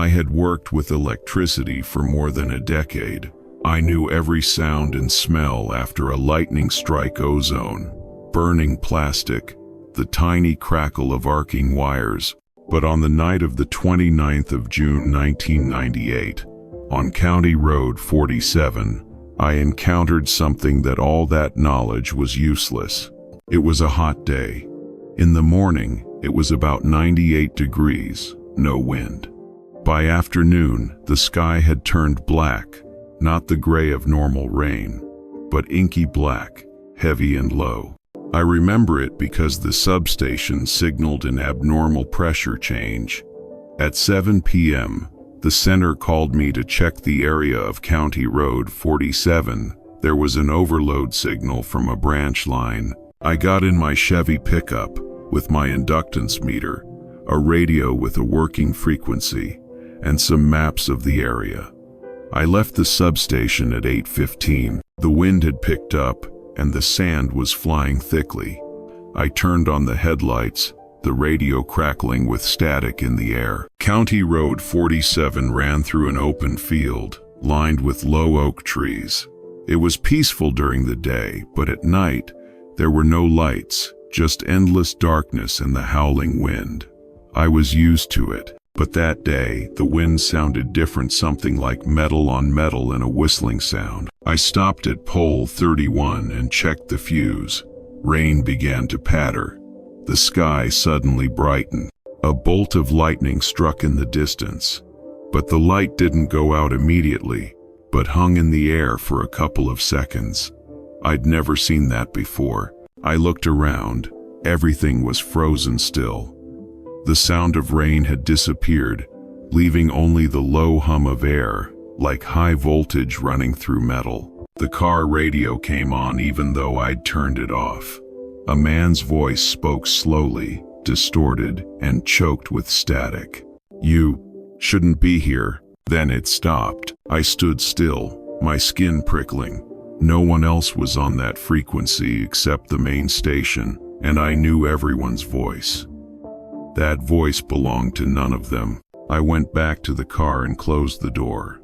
I had worked with electricity for more than a decade. I knew every sound and smell after a lightning strike: ozone, burning plastic, the tiny crackle of arcing wires. But on the night of the 29th of June 1998, on County Road 47, I encountered something that all that knowledge was useless. It was a hot day. In the morning, it was about 98 degrees, no wind. By afternoon, the sky had turned black, not the gray of normal rain, but inky black, heavy and low. I remember it because the substation signaled an abnormal pressure change. At 7 p.m., the center called me to check the area of County Road 47. There was an overload signal from a branch line. I got in my Chevy pickup with my inductance meter, a radio with a working frequency, and some maps of the area. I left the substation at 8:15. The wind had picked up, and the sand was flying thickly. I turned on the headlights, the radio crackling with static in the air. County Road 47 ran through an open field, lined with low oak trees. It was peaceful during the day, but at night, there were no lights, just endless darkness and the howling wind. I was used to it, but that day, the wind sounded different, something like metal on metal and a whistling sound. I stopped at pole 31 and checked the fuse. Rain began to patter. The sky suddenly brightened. A bolt of lightning struck in the distance, but the light didn't go out immediately, but hung in the air for a couple of seconds. I'd never seen that before. I looked around. Everything was frozen still. The sound of rain had disappeared, leaving only the low hum of air, like high voltage running through metal. The car radio came on even though I'd turned it off. A man's voice spoke slowly, distorted, and choked with static. "You shouldn't be here." Then it stopped. I stood still, my skin prickling. No one else was on that frequency except the main station, and I knew everyone's voice. That voice belonged to none of them. I went back to the car and closed the door.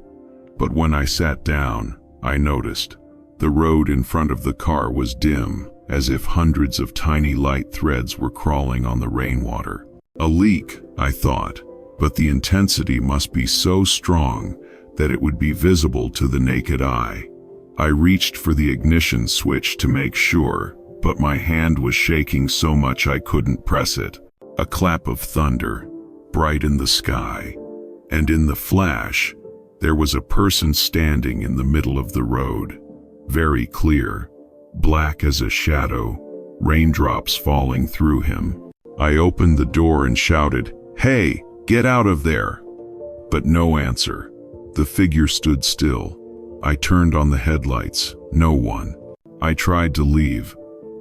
But when I sat down, I noticed the road in front of the car was dim, as if hundreds of tiny light threads were crawling on the rainwater. A leak, I thought, but the intensity must be so strong that it would be visible to the naked eye. I reached for the ignition switch to make sure, but my hand was shaking so much I couldn't press it. A clap of thunder, bright in the sky, and in the flash, there was a person standing in the middle of the road, very clear, black as a shadow, raindrops falling through him. I opened the door and shouted, "Hey, get out of there!" But no answer. The figure stood still. I turned on the headlights. No one. I tried to leave.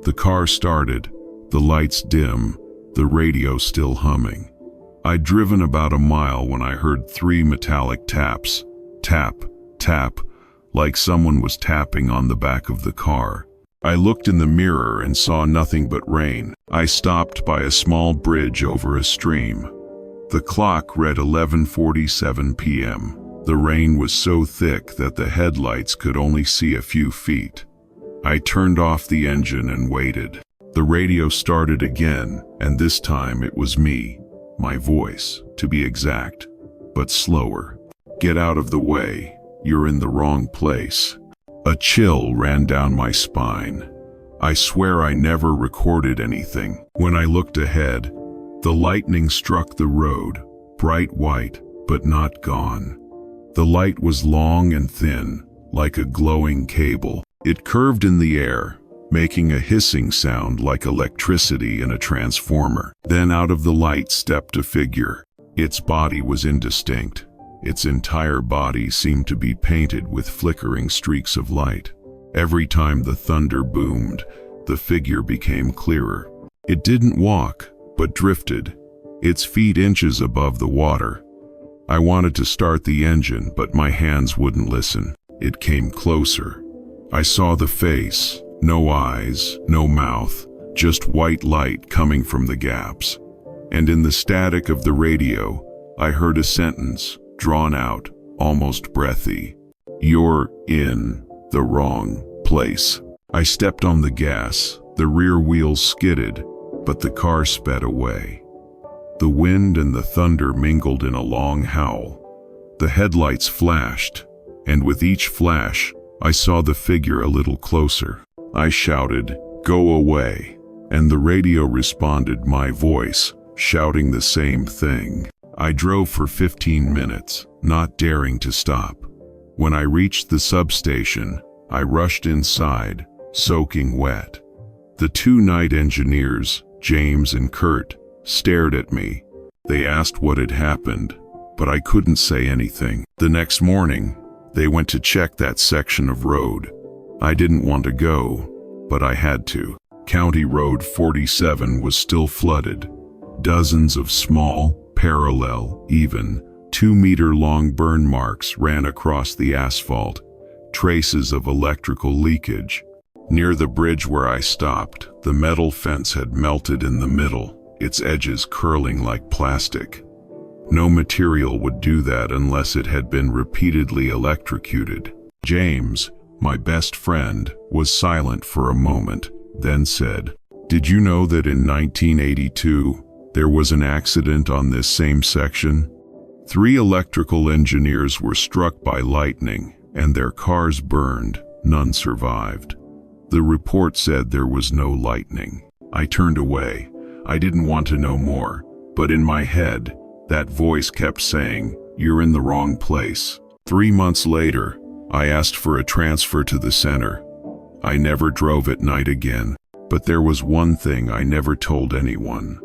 The car started, the lights dim, the radio still humming. I'd driven about a mile when I heard 3 metallic taps. Tap, tap, like someone was tapping on the back of the car. I looked in the mirror and saw nothing but rain. I stopped by a small bridge over a stream. The clock read 11:47 p.m. The rain was so thick that the headlights could only see a few feet. I turned off the engine and waited. The radio started again, and this time it was me, my voice, to be exact, but slower. "Get out of the way. You're in the wrong place." A chill ran down my spine. I swear I never recorded anything. When I looked ahead, the lightning struck the road, bright white, but not gone. The light was long and thin, like a glowing cable. It curved in the air, making a hissing sound like electricity in a transformer. Then out of the light stepped a figure. Its body was indistinct. Its entire body seemed to be painted with flickering streaks of light. Every time the thunder boomed, the figure became clearer. It didn't walk, but drifted, its feet inches above the water. I wanted to start the engine, but my hands wouldn't listen. It came closer. I saw the face, no eyes, no mouth, just white light coming from the gaps. And in the static of the radio, I heard a sentence, drawn out, almost breathy. "You're in the wrong place." I stepped on the gas, the rear wheels skidded, but the car sped away. The wind and the thunder mingled in a long howl. The headlights flashed, and with each flash, I saw the figure a little closer. I shouted, "Go away," and the radio responded, my voice, shouting the same thing. I drove for 15 minutes, not daring to stop. When I reached the substation, I rushed inside, soaking wet. The two night engineers, James and Kurt, stared at me. They asked what had happened, but I couldn't say anything. The next morning, they went to check that section of road. I didn't want to go, but I had to. County Road 47 was still flooded. Dozens of small, parallel, even 2-meter-long burn marks ran across the asphalt, traces of electrical leakage. Near the bridge where I stopped, the metal fence had melted in the middle, its edges curling like plastic. No material would do that unless it had been repeatedly electrocuted. James, my best friend, was silent for a moment, then said, "Did you know that in 1982, there was an accident on this same section? 3 electrical engineers were struck by lightning, and their cars burned. None survived." The report said there was no lightning. I turned away. I didn't want to know more, but in my head, that voice kept saying, "You're in the wrong place." 3 months later, I asked for a transfer to the center. I never drove at night again, but there was one thing I never told anyone.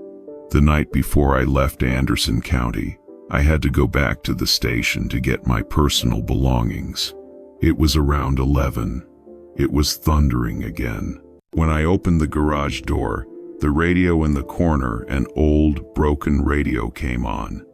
The night before I left Anderson County, I had to go back to the station to get my personal belongings. It was around 11. It was thundering again. When I opened the garage door, the radio in the corner, an old, broken radio came on.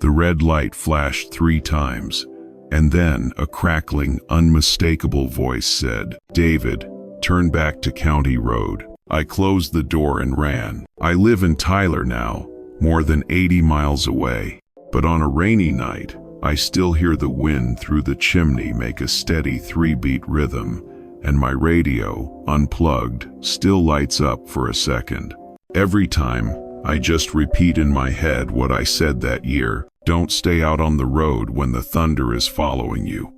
The red light flashed 3 times, and then a crackling, unmistakable voice said, "David, turn back to County Road." I closed the door and ran. I live in Tyler now, more than 80 miles away. But on a rainy night, I still hear the wind through the chimney make a steady 3-beat rhythm, and my radio, unplugged, still lights up for a second. Every time, I just repeat in my head what I said that year: don't stay out on the road when the thunder is following you.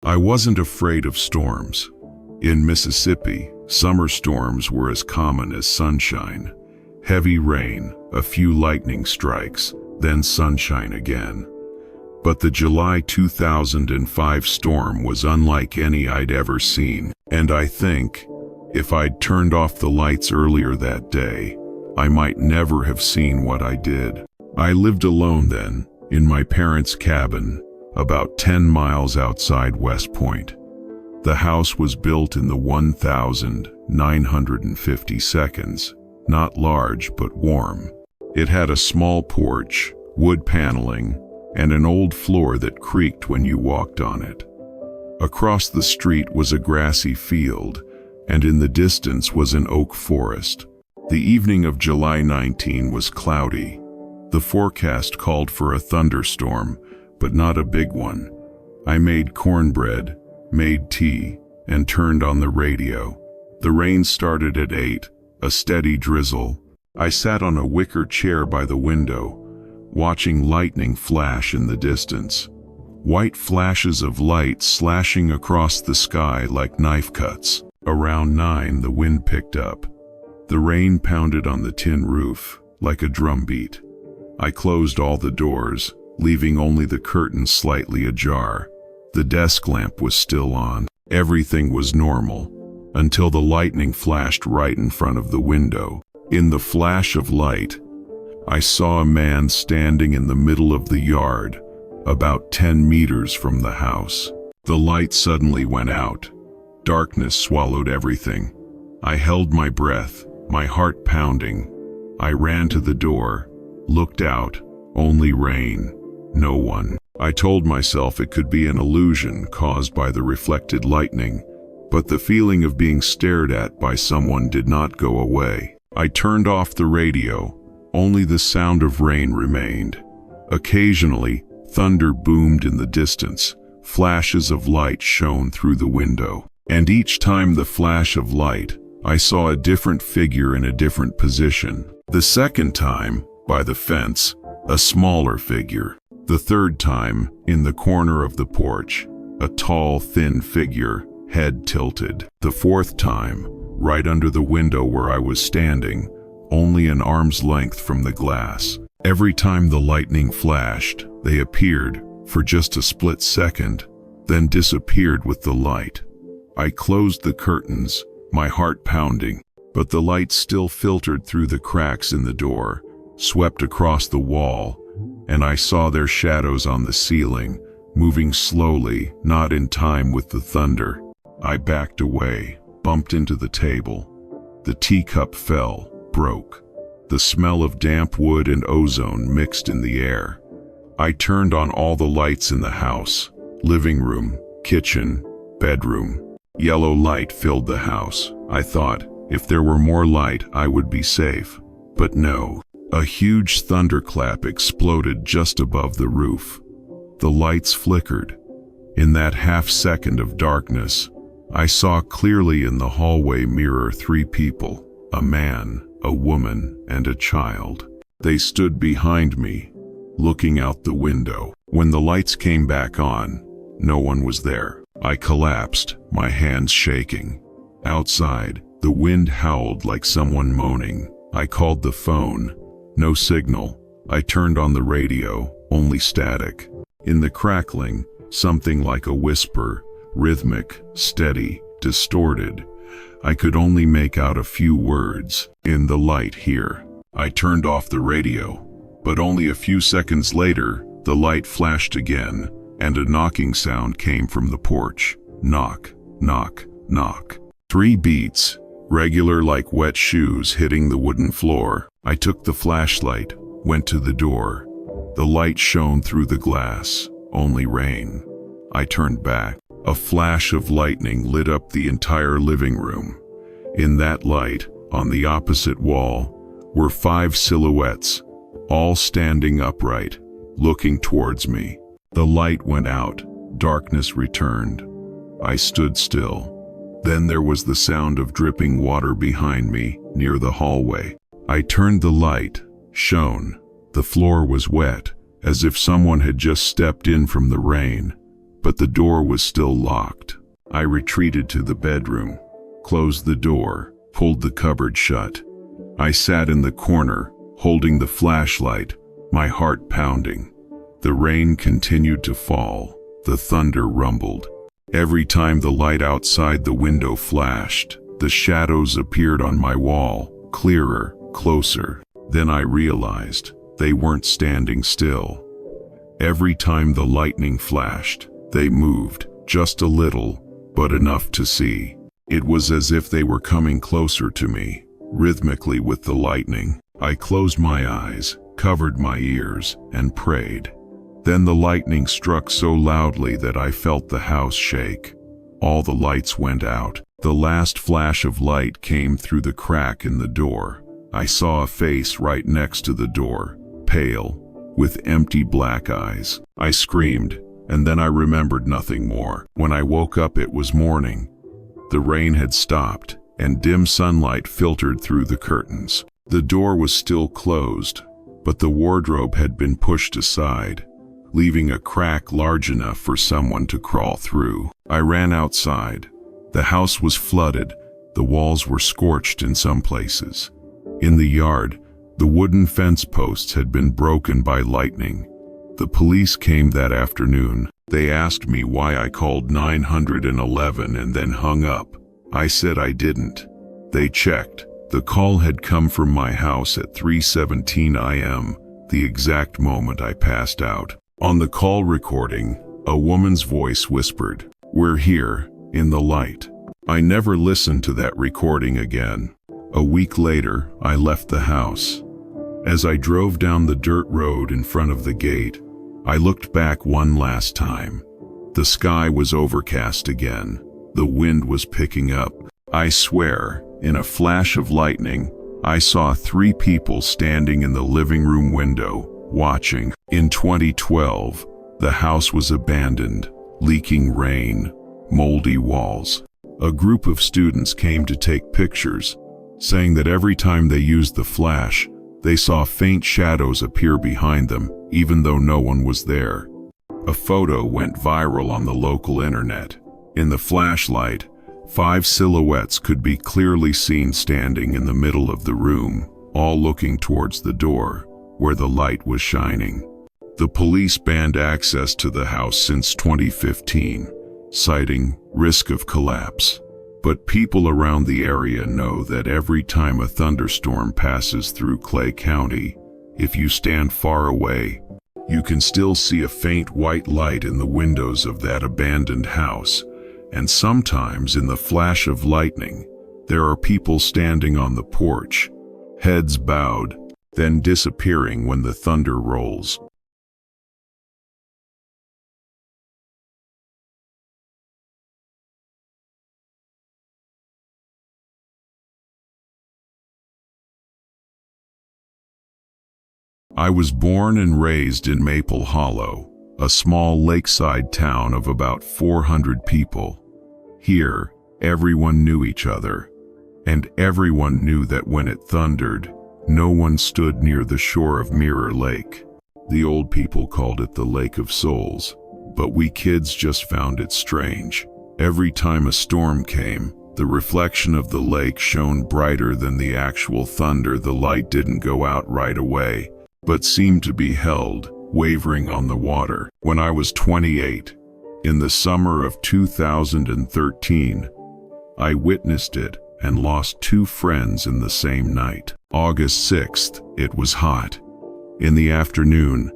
I wasn't afraid of storms. In Mississippi, summer storms were as common as sunshine. Heavy rain, a few lightning strikes, then sunshine again. But the July 2005 storm was unlike any I'd ever seen, and I think, if I'd turned off the lights earlier that day, I might never have seen what I did. I lived alone then, in my parents' cabin, about 10 miles outside West Point. The house was built in the 1950 seconds, not large but warm. It had a small porch, wood paneling, and an old floor that creaked when you walked on it. Across the street was a grassy field, and in the distance was an oak forest. The evening of July 19 was cloudy. The forecast called for a thunderstorm, but not a big one. I made cornbread, made tea, and turned on the radio. The rain started at 8, a steady drizzle. I sat on a wicker chair by the window, watching lightning flash in the distance. White flashes of light slashing across the sky like knife cuts. Around 9, the wind picked up. The rain pounded on the tin roof, like a drumbeat. I closed all the doors, leaving only the curtains slightly ajar. The desk lamp was still on. Everything was normal, until the lightning flashed right in front of the window. In the flash of light, I saw a man standing in the middle of the yard, about 10 meters from the house. The light suddenly went out. Darkness swallowed everything. I held my breath, my heart pounding. I ran to the door, looked out, only rain. No one. I told myself it could be an illusion caused by the reflected lightning, but the feeling of being stared at by someone did not go away. I turned off the radio. Only the sound of rain remained. Occasionally, thunder boomed in the distance. Flashes of light shone through the window. And each time the flash of light, I saw a different figure in a different position. The second time, by the fence, a smaller figure. The third time, in the corner of the porch, a tall, thin figure, head tilted. The fourth time, right under the window where I was standing, only an arm's length from the glass. Every time the lightning flashed, they appeared for just a split second, then disappeared with the light. I closed the curtains, my heart pounding, but the light still filtered through the cracks in the door, swept across the wall, and I saw their shadows on the ceiling, moving slowly, not in time with the thunder. I backed away, bumped into the table. The teacup fell, broke. The smell of damp wood and ozone mixed in the air. I turned on all the lights in the house, living room, kitchen, bedroom. Yellow light filled the house. I thought, if there were more light, I would be safe. But no. A huge thunderclap exploded just above the roof. The lights flickered. In that half-second of darkness, I saw clearly in the hallway mirror 3 people, a man, a woman, and a child. They stood behind me, looking out the window. When the lights came back on, no one was there. I collapsed, my hands shaking. Outside, the wind howled like someone moaning. I called the phone. No signal. I turned on the radio, only static. In the crackling, something like a whisper, rhythmic, steady, distorted. I could only make out a few words. In the light here. I turned off the radio, but only a few seconds later, the light flashed again, and a knocking sound came from the porch. Knock, knock, knock. 3 beats, regular like wet shoes hitting the wooden floor. I took the flashlight, went to the door. The light shone through the glass, only rain. I turned back. A flash of lightning lit up the entire living room. In that light, on the opposite wall, were 5 silhouettes, all standing upright, looking towards me. The light went out, darkness returned. I stood still. Then there was the sound of dripping water behind me, near the hallway. I turned the light, shone. The floor was wet, as if someone had just stepped in from the rain, but the door was still locked. I retreated to the bedroom, closed the door, pulled the cupboard shut. I sat in the corner, holding the flashlight, my heart pounding. The rain continued to fall. The thunder rumbled. Every time the light outside the window flashed, the shadows appeared on my wall, clearer, closer. Then I realized they weren't standing still. Every time the lightning flashed, they moved, just a little, but enough to see. It was as if they were coming closer to me, rhythmically with the lightning. I closed my eyes, covered my ears, and prayed. Then the lightning struck so loudly that I felt the house shake. All the lights went out. The last flash of light came through the crack in the door. I saw a face right next to the door, pale, with empty black eyes. I screamed, and then I remembered nothing more. When I woke up, it was morning. The rain had stopped, and dim sunlight filtered through the curtains. The door was still closed, but the wardrobe had been pushed aside, leaving a crack large enough for someone to crawl through. I ran outside. The house was flooded. The walls were scorched in some places. In the yard, the wooden fence posts had been broken by lightning. The police came that afternoon. They asked me why I called 911 and then hung up. I said I didn't. They checked. The call had come from my house at 3:17 a.m., the exact moment I passed out. On the call recording, a woman's voice whispered, "We're here, in the light." I never listened to that recording again. A week later, I left the house. As I drove down the dirt road in front of the gate, I looked back one last time. The sky was overcast again. The wind was picking up. I swear, in a flash of lightning, I saw 3 people standing in the living room window, watching. In 2012, the house was abandoned, leaking rain, moldy walls. A group of students came to take pictures, saying that every time they used the flash, they saw faint shadows appear behind them, even though no one was there. A photo went viral on the local internet. In the flashlight, 5 silhouettes could be clearly seen standing in the middle of the room, all looking towards the door, where the light was shining. The police banned access to the house since 2015, citing risk of collapse. But people around the area know that every time a thunderstorm passes through Clay County, if you stand far away, you can still see a faint white light in the windows of that abandoned house, and sometimes in the flash of lightning, there are people standing on the porch, heads bowed, then disappearing when the thunder rolls. I was born and raised in Maple Hollow, a small lakeside town of about 400 people. Here, everyone knew each other, and everyone knew that when it thundered, no one stood near the shore of Mirror Lake. The old people called it the Lake of Souls, but we kids just found it strange. Every time a storm came, the reflection of the lake shone brighter than the actual thunder. The light didn't go out right away, but seemed to be held, wavering on the water. When I was 28, in the summer of 2013, I witnessed it and lost 2 friends in the same night. August 6th, it was hot. In the afternoon,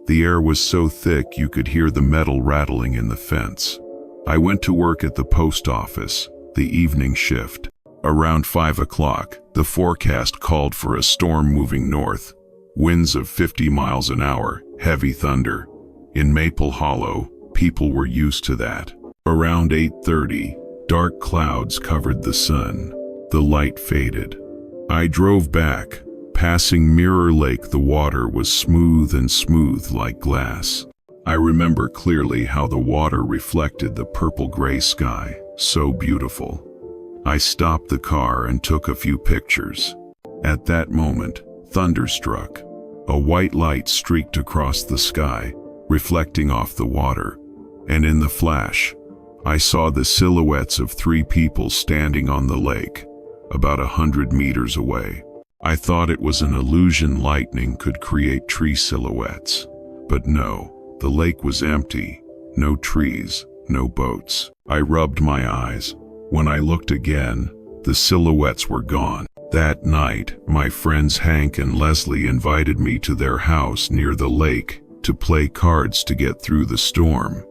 the air was so thick you could hear the metal rattling in the fence. I went to work at the post office, the evening shift. Around 5 o'clock, the forecast called for a storm moving north. Winds of 50 miles an hour, heavy thunder. In Maple Hollow, people were used to that. Around 8:30, dark clouds covered the sun. The light faded. I drove back. Passing Mirror Lake, the water was smooth like glass. I remember clearly how the water reflected the purple-gray sky, so beautiful. I stopped the car and took a few pictures. At that moment, thunder struck. A white light streaked across the sky, reflecting off the water, and in the flash, I saw the silhouettes of 3 people standing on the lake, about 100 meters away. I thought it was an illusion lightning could create tree silhouettes. But no, the lake was empty, no trees, no boats. I rubbed my eyes. When I looked again, the silhouettes were gone. That night, my friends Hank and Leslie invited me to their house near the lake to play cards to get through the storm.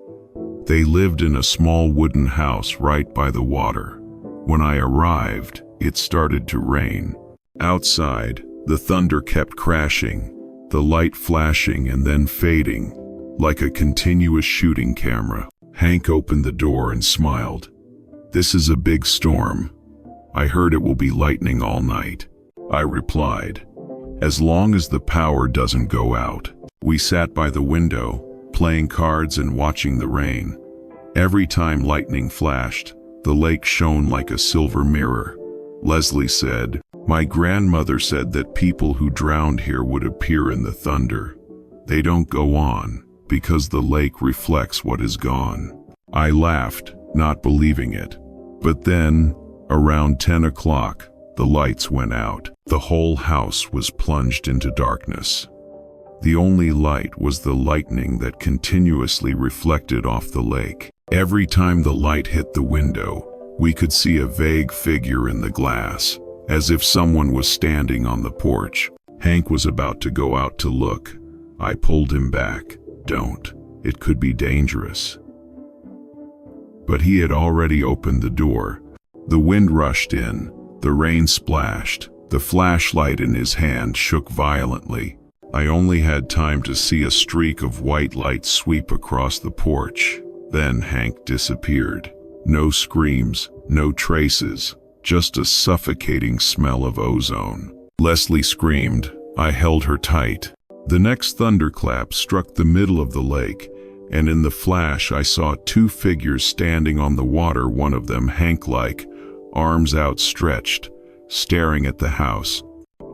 They lived in a small wooden house right by the water. When I arrived, it started to rain. Outside, the thunder kept crashing, the light flashing and then fading, like a continuous shooting camera. Hank opened the door and smiled. "This is a big storm. I heard it will be lightning all night." I replied, "As long as the power doesn't go out." We sat by the window, playing cards and watching the rain. Every time lightning flashed, the lake shone like a silver mirror. Leslie said, "My grandmother said that people who drowned here would appear in the thunder. They don't go on, because the lake reflects what is gone." I laughed, not believing it. But then, around 10 o'clock, the lights went out. The whole house was plunged into darkness. The only light was the lightning that continuously reflected off the lake. Every time the light hit the window, we could see a vague figure in the glass, as if someone was standing on the porch. Hank was about to go out to look. I pulled him back. "Don't. It could be dangerous." But he had already opened the door. The wind rushed in, the rain splashed, the flashlight in his hand shook violently. I only had time to see a streak of white light sweep across the porch. Then Hank disappeared. No screams, no traces, just a suffocating smell of ozone. Leslie screamed. I held her tight. The next thunderclap struck the middle of the lake, and in the flash I saw two figures standing on the water, one of them Hank-like, arms outstretched, staring at the house.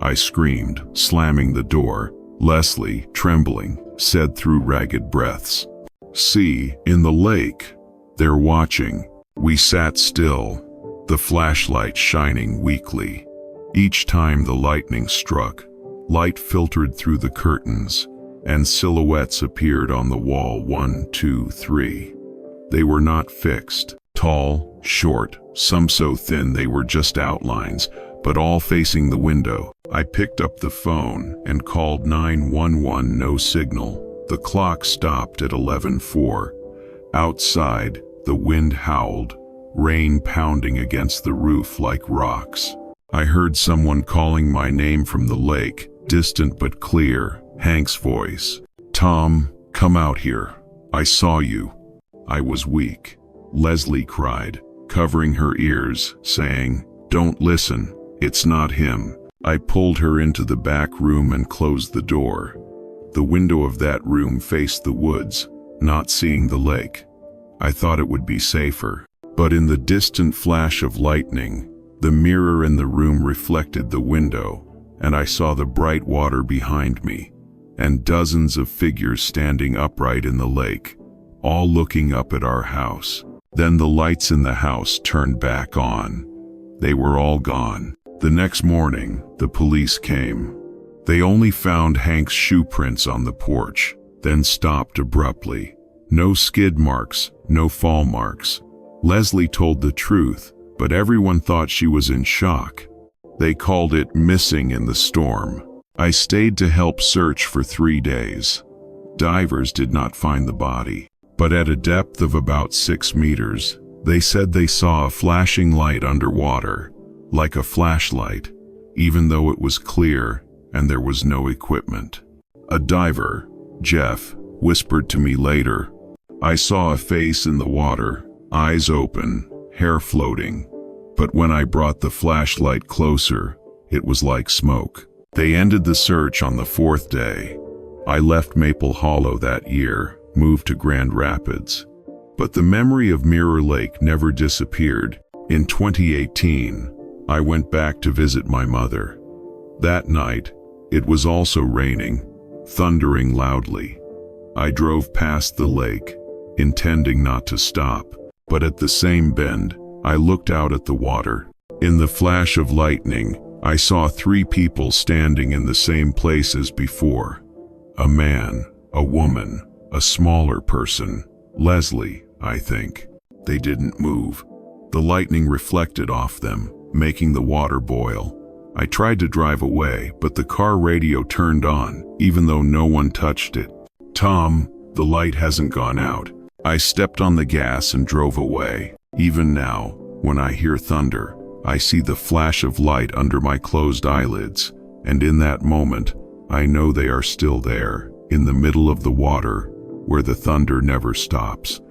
I screamed, slamming the door. Leslie, trembling, said through ragged breaths, "See, in the lake. They're watching." We sat still, the flashlight shining weakly. Each time the lightning struck, light filtered through the curtains, and silhouettes appeared on the wall. 1, 2, 3. They were not fixed. Tall, short, some so thin they were just outlines, but all facing the window. I picked up the phone and called 911. No signal. The clock stopped at 11:04. Outside, the wind howled, rain pounding against the roof like rocks. I heard someone calling my name from the lake, distant but clear. Hank's voice. "Tom, come out here. I saw you." I was weak. Leslie cried, covering her ears, saying, "Don't listen. It's not him." I pulled her into the back room and closed the door. The window of that room faced the woods, not seeing the lake. I thought it would be safer. But in the distant flash of lightning, the mirror in the room reflected the window, and I saw the bright water behind me, and dozens of figures standing upright in the lake, all looking up at our house. Then the lights in the house turned back on. They were all gone. The next morning, the police came. They only found Hank's shoe prints on the porch, then stopped abruptly. No skid marks, no fall marks. Leslie told the truth, but everyone thought she was in shock. They called it missing in the storm. I stayed to help search for 3 days. Divers did not find the body, but at a depth of about 6 meters, they said they saw a flashing light underwater, like a flashlight, even though it was clear and there was no equipment. A diver, Jeff, whispered to me later, "I saw a face in the water, eyes open, hair floating. But when I brought the flashlight closer, it was like smoke." They ended the search on the 4th day. I left Maple Hollow that year, moved to Grand Rapids. But the memory of Mirror Lake never disappeared. In 2018, I went back to visit my mother. That night, it was also raining, thundering loudly. I drove past the lake, intending not to stop, but at the same bend, I looked out at the water. In the flash of lightning, I saw 3 people standing in the same place as before. A man, a woman, a smaller person. Leslie, I think. They didn't move. The lightning reflected off them, making the water boil. I tried to drive away, but the car radio turned on, even though no one touched it. "Tom, the light hasn't gone out." I stepped on the gas and drove away. Even now, when I hear thunder, I see the flash of light under my closed eyelids, and in that moment, I know they are still there, in the middle of the water, where the thunder never stops.